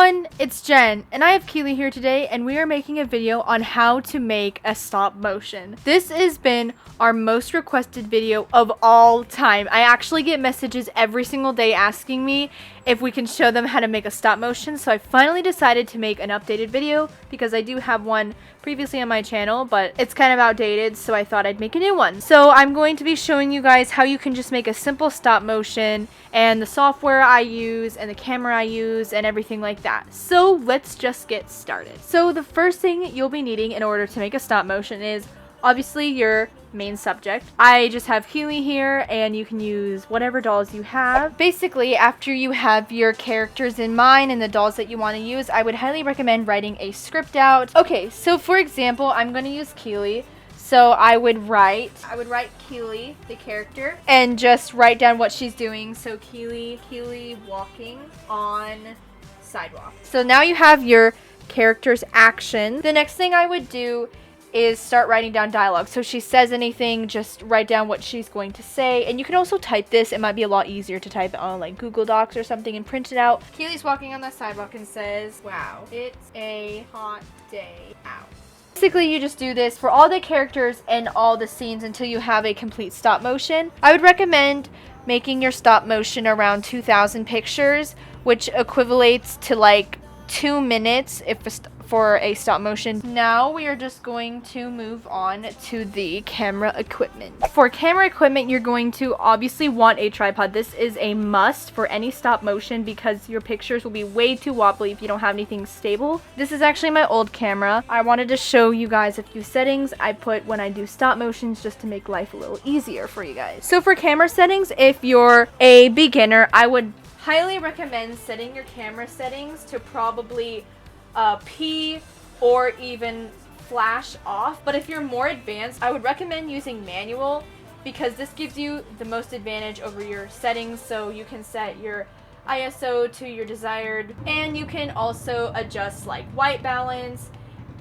everyone, it's Jen, and I have Keely here today, and we are making a video on how to make a stop motion. This has been our most requested video of all time. I actually get messages every single day asking me if we can show them how to make a stop motion, so I finally decided to make an updated video because I do have one previously on my channel, but it's kind of outdated, so I thought I'd make a new one. So I'm going to be showing you guys how you can just make a simple stop motion and the software I use and the camera I use and everything like that. So let's just get started. So the first thing you'll be needing in order to make a stop motion is obviously your main subject. I just have Keely here, and you can use whatever dolls you have. Basically, after you have your characters in mind and the dolls that you want to use, I would highly recommend writing a script out. Okay, so for example, I'm going to use Keely. So I would write Keely, the character, and just write down what she's doing. So Keely walking on sidewalk. So now you have your character's action. The next thing I would do is start writing down dialogue. So if she says anything, just write down what she's going to say. And you can also type this. It might be a lot easier to type it on like Google Docs or something and print it out. Keely's walking on the sidewalk and says, "Wow, it's a hot day out." Basically, you just do this for all the characters and all the scenes until you have a complete stop motion. I would recommend making your stop motion around 2,000 pictures, which equivalates to like 2 minutes for a stop motion. Now we are just going to move on to the camera equipment. For camera equipment, you're going to obviously want a tripod. This is a must for any stop motion because your pictures will be way too wobbly if you don't have anything stable. This is actually my old camera. I wanted to show you guys a few settings I put when I do stop motions just to make life a little easier for you guys. So for camera settings, if you're a beginner, I would highly recommend setting your camera settings to probably P or even flash off. But if you're more advanced, I would recommend using manual because this gives you the most advantage over your settings. So you can set your ISO to your desired, and you can also adjust like white balance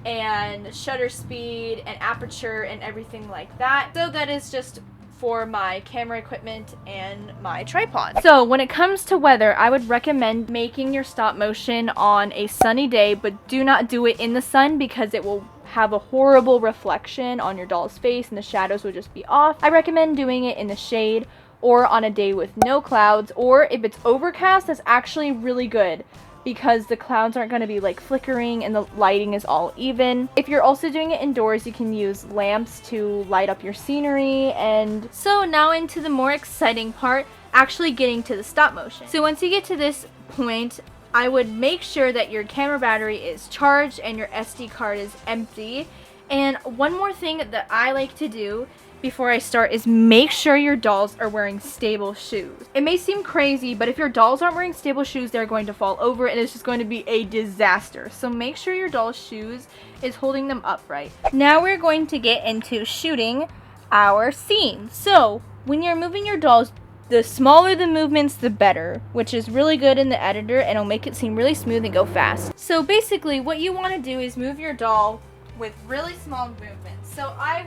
and shutter speed and aperture and everything like that. So that is just for my camera equipment and my tripod. So when it comes to weather, I would recommend making your stop motion on a sunny day, but do not do it in the sun because it will have a horrible reflection on your doll's face and the shadows will just be off. I recommend doing it in the shade or on a day with no clouds, or if it's overcast, that's actually really good because the clouds aren't going to be like flickering and the lighting is all even. If you're also doing it indoors, you can use lamps to light up your scenery. And so now into the more exciting part, actually getting to the stop motion. So once you get to this point, I would make sure that your camera battery is charged and your SD card is empty. And one more thing that I like to do before I start is make sure your dolls are wearing stable shoes. It may seem crazy, but if your dolls aren't wearing stable shoes, they're going to fall over and it's just going to be a disaster. So make sure your doll's shoes is holding them upright. Now we're going to get into shooting our scene. So when you're moving your dolls, the smaller the movements, the better, which is really good in the editor and it'll make it seem really smooth and go fast. So basically what you want to do is move your doll with really small movements. So I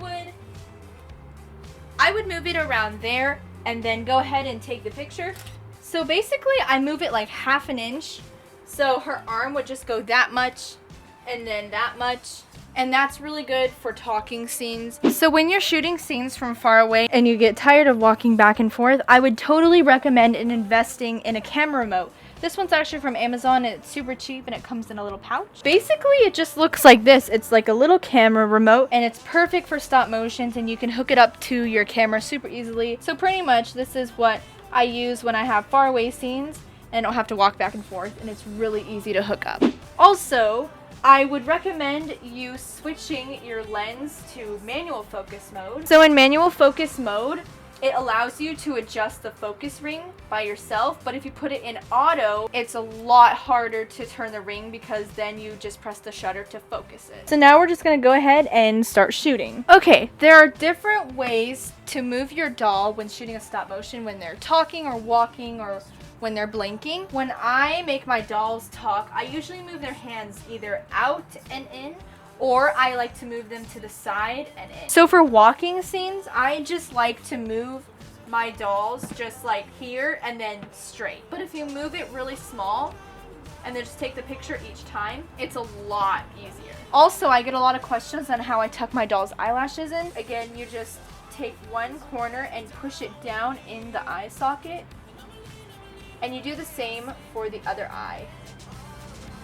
would move it around there and then go ahead and take the picture. So basically I move it like half an inch. So her arm would just go that much and then that much. And that's really good for talking scenes. So when you're shooting scenes from far away and you get tired of walking back and forth, I would totally recommend investing in a camera remote. This one's actually from Amazon and it's super cheap and it comes in a little pouch. Basically, it just looks like this. It's like a little camera remote and it's perfect for stop motions and you can hook it up to your camera super easily. So pretty much this is what I use when I have far away scenes and I don't have to walk back and forth, and it's really easy to hook up. Also, I would recommend you switching your lens to manual focus mode. So in manual focus mode, it allows you to adjust the focus ring by yourself, but if you put it in auto, it's a lot harder to turn the ring because then you just press the shutter to focus it. So now we're just gonna go ahead and start shooting. Okay, there are different ways to move your doll when shooting a stop motion, when they're talking or walking or when they're blinking. When I make my dolls talk, I usually move their hands either out and in, or I like to move them to the side and in. So for walking scenes, I just like to move my dolls just like here and then straight. But if you move it really small, and then just take the picture each time, it's a lot easier. Also, I get a lot of questions on how I tuck my doll's eyelashes in. Again, you just take one corner and push it down in the eye socket, and you do the same for the other eye.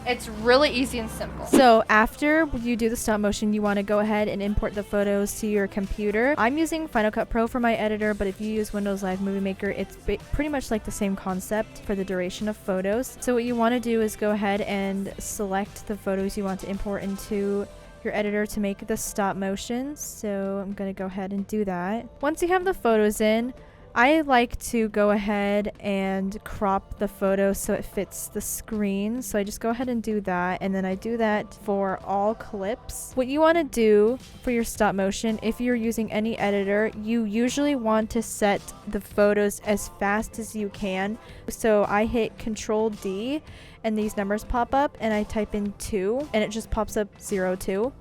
It's really easy and simple. So after you do the stop motion, you want to go ahead and import the photos to your computer. I'm using Final Cut Pro for my editor, but if you use Windows Live Movie Maker, it's pretty much like the same concept for the duration of photos. So what you want to do is go ahead and select the photos you want to import into your editor to make the stop motion. So I'm going to go ahead and do that. Once you have the photos in, I like to go ahead and crop the photo so it fits the screen. So I just go ahead and do that, and then I do that for all clips. What you want to do for your stop motion, if you're using any editor, you usually want to set the photos as fast as you can. So I hit Control D and these numbers pop up, and I type in 2 and it just pops up 02.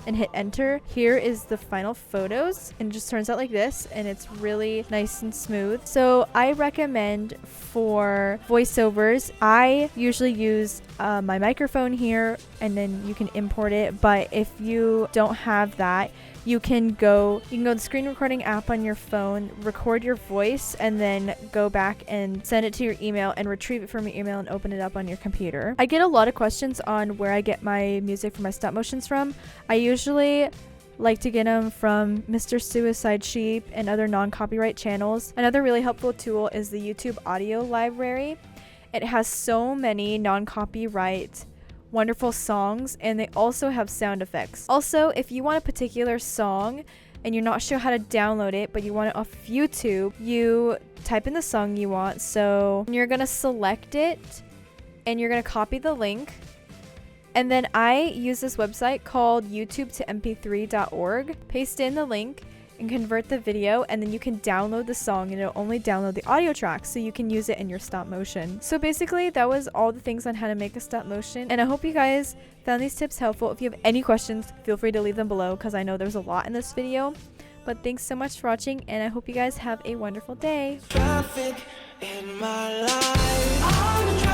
And hit enter. Here is the final photos, and it just turns out like this, and it's really nice and smooth. So I recommend for voiceovers, I usually use my microphone here, and then you can import it. But if you don't have that, you can go to the screen recording app on your phone, record your voice, and then go back and send it to your email and retrieve it from your email and open it up on your computer. I get a lot of questions on where I get my music for my stop motions from. I usually like to get them from Mr. Suicide Sheep and other non-copyright channels. Another really helpful tool is the YouTube audio library. It has so many non-copyright wonderful songs, and they also have sound effects. Also, if you want a particular song and you're not sure how to download it, but you want it off of YouTube, you type in the song you want. So you're gonna select it and you're gonna copy the link, and then I use this website called youtube2mp3.org. Paste in the link and convert the video, and then you can download the song, and it'll only download the audio track so you can use it in your stop motion. So basically that was all the things on how to make a stop motion, and I hope you guys found these tips helpful. If you have any questions, feel free to leave them below because I know there's a lot in this video. But thanks so much for watching, and I hope you guys have a wonderful day. Traffic in my life.